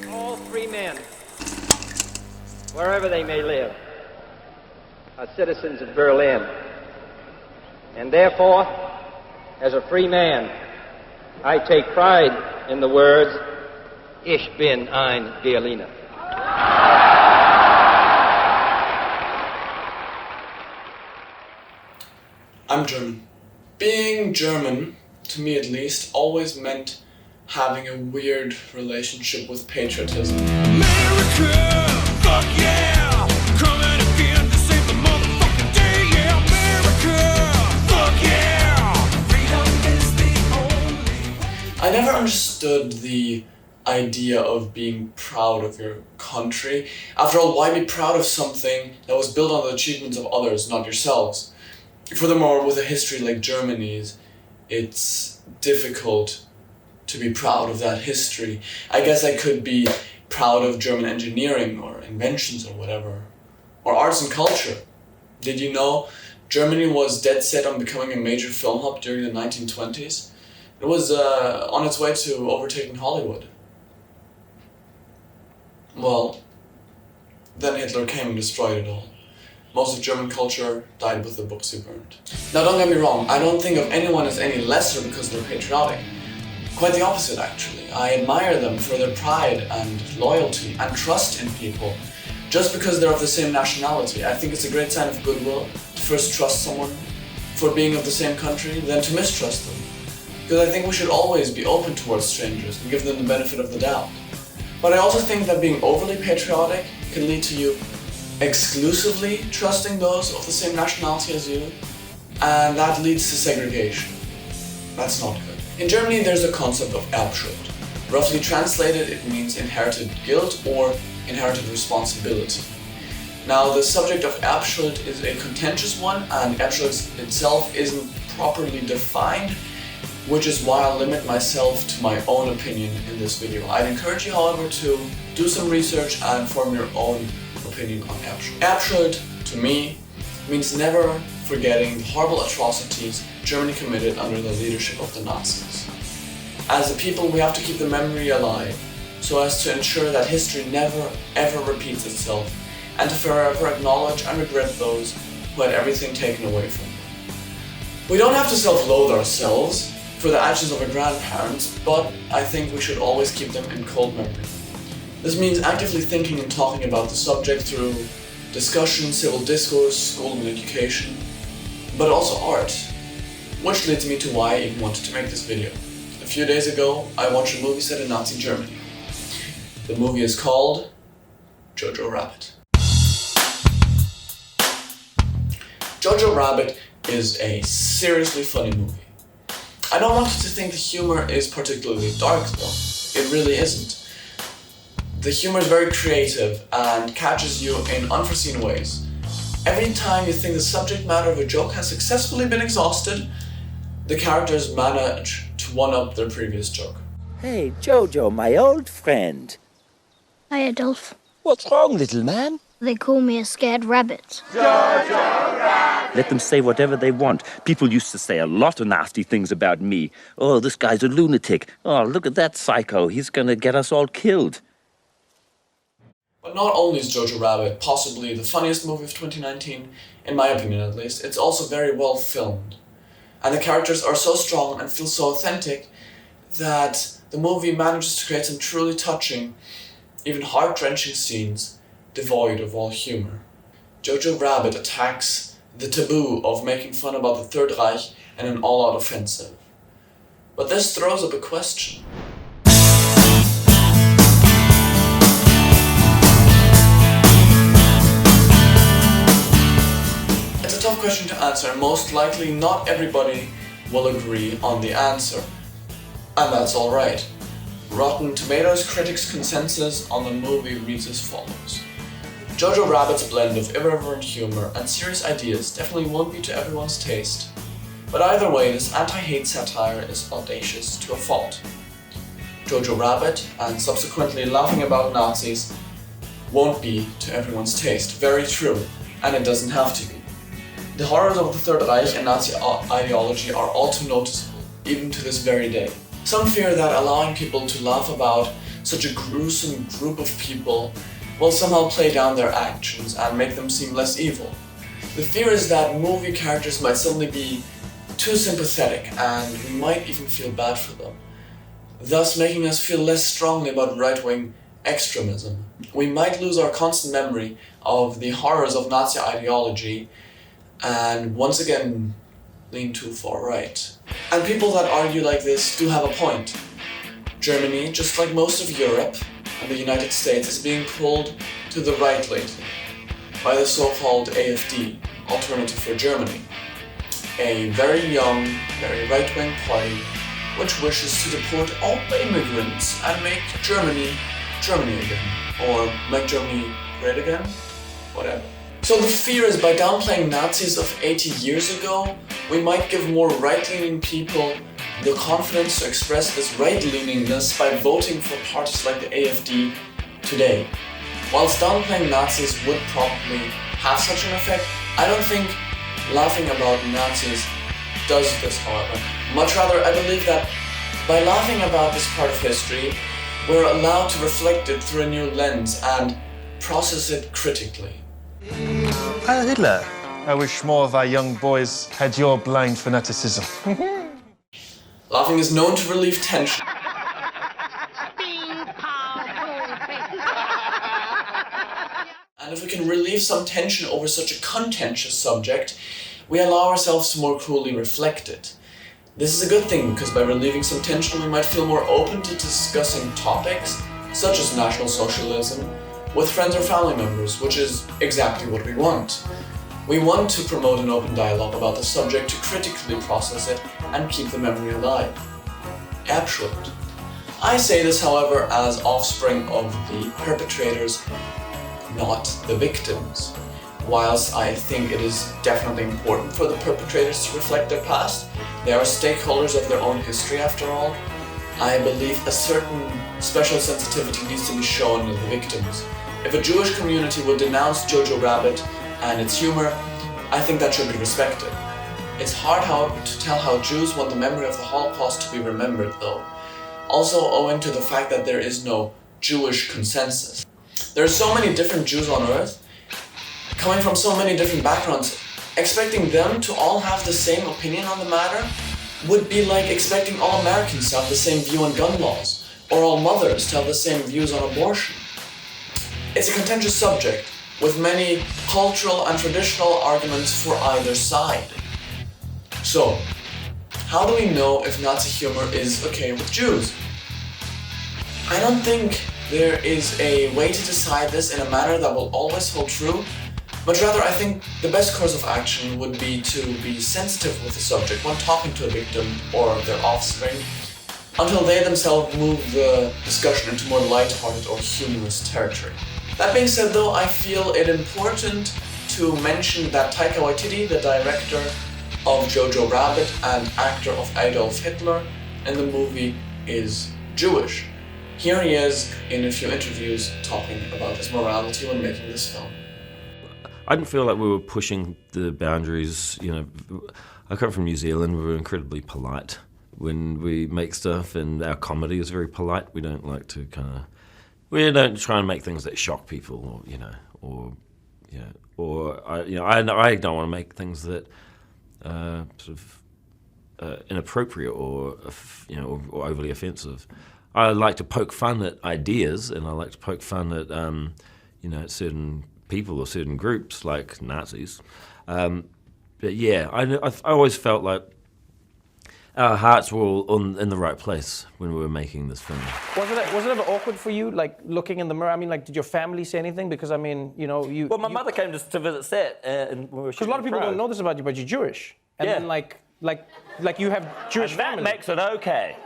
All free men, wherever they may live, are citizens of Berlin. And therefore, as a free man, I take pride in the words, Ich bin ein Berliner. I'm German. Being German, to me at least, always meant having a weird relationship with patriotism. America, fuck yeah! Coming again to save the motherfucking day, yeah! America, fuck yeah! Freedom is the only way. I never understood the idea of being proud of your country. After all, why be proud of something that was built on the achievements of others, not yourselves? Furthermore, with a history like Germany's, it's difficult to be proud of that history. I guess I could be proud of German engineering or inventions or whatever. Or arts and culture. Did you know Germany was dead set on becoming a major film hub during the 1920s? It was on its way to overtaking Hollywood. Well, then Hitler came and destroyed it all. Most of German culture died with the books he burned. Now don't get me wrong, I don't think of anyone as any lesser because they're patriotic. Quite the opposite actually. I admire them for their pride and loyalty and trust in people. Just because they're of the same nationality, I think it's a great sign of goodwill to first trust someone for being of the same country, then to mistrust them. Because I think we should always be open towards strangers and give them the benefit of the doubt. But I also think that being overly patriotic can lead to you exclusively trusting those of the same nationality as you, and that leads to segregation. That's not good. In Germany there's a concept of Erbschuld. Roughly translated, it means inherited guilt or inherited responsibility. Now the subject of Erbschuld is a contentious one, and Erbschuld itself isn't properly defined, which is why I'll limit myself to my own opinion in this video. I'd encourage you, however, to do some research and form your own opinion on Erbschuld. Erbschuld, to me, means never forgetting the horrible atrocities Germany committed under the leadership of the Nazis. As a people, we have to keep the memory alive, so as to ensure that history never ever repeats itself, and to forever acknowledge and regret those who had everything taken away from them. We don't have to self-loathe ourselves for the actions of our grandparents, but I think we should always keep them in cold memory. This means actively thinking and talking about the subject through discussion, civil discourse, school and education, but also art. Which leads me to why I even wanted to make this video. A few days ago, I watched a movie set in Nazi Germany. The movie is called Jojo Rabbit. Jojo Rabbit is a seriously funny movie. I don't want you to think the humor is particularly dark though. It really isn't. The humor is very creative and catches you in unforeseen ways. Every time you think the subject matter of a joke has successfully been exhausted, the characters manage to one-up their previous joke. Hey, Jojo, my old friend. Hi, Adolf. What's wrong, little man? They call me a scared rabbit. Let them say whatever they want. People used to say a lot of nasty things about me. Oh, this guy's a lunatic. Oh, look at that psycho. He's gonna get us all killed. But not only is Jojo Rabbit possibly the funniest movie of 2019, in my opinion at least, it's also very well filmed. And the characters are so strong and feel so authentic that the movie manages to create some truly touching, even heart-wrenching scenes devoid of all humor. Jojo Rabbit attacks the taboo of making fun about the Third Reich in an all-out offensive. But this throws up a question. It's a tough question to answer, and most likely not everybody will agree on the answer. And that's alright. Rotten Tomatoes critics' consensus on the movie reads as follows. Jojo Rabbit's blend of irreverent humor and serious ideas definitely won't be to everyone's taste. But either way, this anti-hate satire is audacious to a fault. Jojo Rabbit, and subsequently laughing about Nazis, won't be to everyone's taste. Very true, and it doesn't have to be. The horrors of the Third Reich and Nazi ideology are all too noticeable, even to this very day. Some fear that allowing people to laugh about such a gruesome group of people will somehow play down their actions and make them seem less evil. The fear is that movie characters might suddenly be too sympathetic and we might even feel bad for them, thus making us feel less strongly about right-wing extremism. We might lose our constant memory of the horrors of Nazi ideology and once again lean too far right. And people that argue like this do have a point. Germany, just like most of Europe and the United States, is being pulled to the right lately by the so-called AfD, Alternative for Germany, a very young, very right-wing party which wishes to deport all immigrants and make Germany again, or make Germany great again, whatever. So the fear is by downplaying Nazis of 80 years ago, we might give more right-leaning people the confidence to express this right-leaningness by voting for parties like the AfD today. Whilst downplaying Nazis would probably have such an effect, I don't think laughing about Nazis does this, however. Much rather, I believe that by laughing about this part of history, we're allowed to reflect it through a new lens and process it critically. Hitler. I wish more of our young boys had your blind fanaticism. Laughing is known to relieve tension. And if we can relieve some tension over such a contentious subject, we allow ourselves to more coolly reflect it. This is a good thing because by relieving some tension we might feel more open to discussing topics such as National Socialism with friends or family members, which is exactly what we want. We want to promote an open dialogue about the subject to critically process it and keep the memory alive. Erbschuld. I say this, however, as offspring of the perpetrators, not the victims. Whilst I think it is definitely important for the perpetrators to reflect their past, they are stakeholders of their own history after all, I believe a certain special sensitivity needs to be shown to the victims. If a Jewish community would denounce Jojo Rabbit and its humor, I think that should be respected. It's hard, however, to tell how Jews want the memory of the Holocaust to be remembered, though. Also owing to the fact that there is no Jewish consensus. There are so many different Jews on Earth, coming from so many different backgrounds. Expecting them to all have the same opinion on the matter would be like expecting all Americans to have the same view on gun laws, or all mothers to have the same views on abortion. It's a contentious subject, with many cultural and traditional arguments for either side. So, how do we know if Nazi humor is okay with Jews? I don't think there is a way to decide this in a manner that will always hold true. Much rather, I think the best course of action would be to be sensitive with the subject when talking to a victim or their offspring, until they themselves move the discussion into more lighthearted or humorous territory. That being said though, I feel it important to mention that Taika Waititi, the director of Jojo Rabbit and actor of Adolf Hitler in the movie, is Jewish. Here he is in a few interviews talking about his morality when making this film. I didn't feel like we were pushing the boundaries, you know. I come from New Zealand, we're incredibly polite when we make stuff, and our comedy is very polite. We don't like to we don't try and make things that shock people, I don't want to make things that inappropriate or overly offensive. I like to poke fun at ideas, and I like to poke fun at at certain people or certain groups like Nazis. But yeah, I always felt like our hearts were all in the right place when we were making this film. Was it ever awkward for you, like looking in the mirror? I mean, like, did your family say anything? Because I mean, you. Well, my mother came to visit set, and we were. Because a lot of people don't know this about you, but you're Jewish, and then like you have Jewish and that family. makes it okay.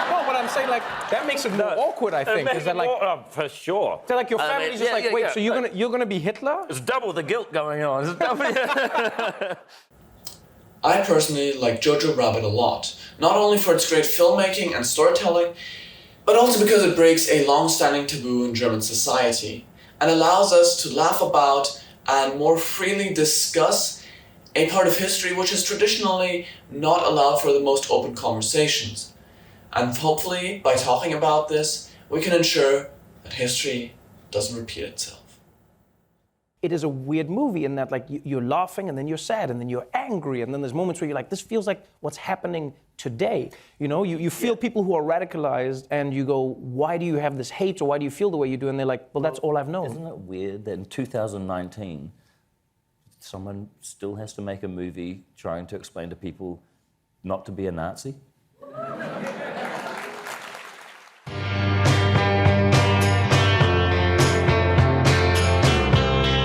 No, but I'm saying, like, that makes it more awkward, I think. Is that like for sure? So like your family's just like, wait, so you're gonna be Hitler? It's double the guilt going on. It's double. I personally like Jojo Rabbit a lot, not only for its great filmmaking and storytelling, but also because it breaks a long-standing taboo in German society and allows us to laugh about and more freely discuss a part of history which is traditionally not allowed for the most open conversations. And hopefully, by talking about this, we can ensure that history doesn't repeat itself. It is a weird movie in that, like, you're laughing and then you're sad and then you're angry and then there's moments where you're like, this feels like what's happening today. You know, you feel people who are radicalized and you go, why do you have this hate or why do you feel the way you do? And they're like, well, that's all I've known. Isn't it weird that in 2019, someone still has to make a movie trying to explain to people not to be a Nazi?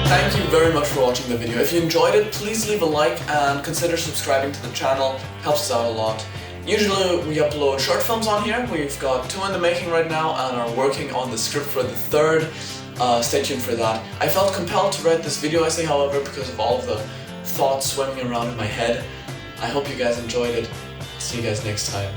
Thank you very much for watching the video. If you enjoyed it, please leave a like and consider subscribing to the channel. Helps us out a lot. Usually we upload short films on here. We've got 2 in the making right now and are working on the script for the 3rd. Stay tuned for that. I felt compelled to write this video essay, however, because of all of the thoughts swimming around in my head. I hope you guys enjoyed it. See you guys next time.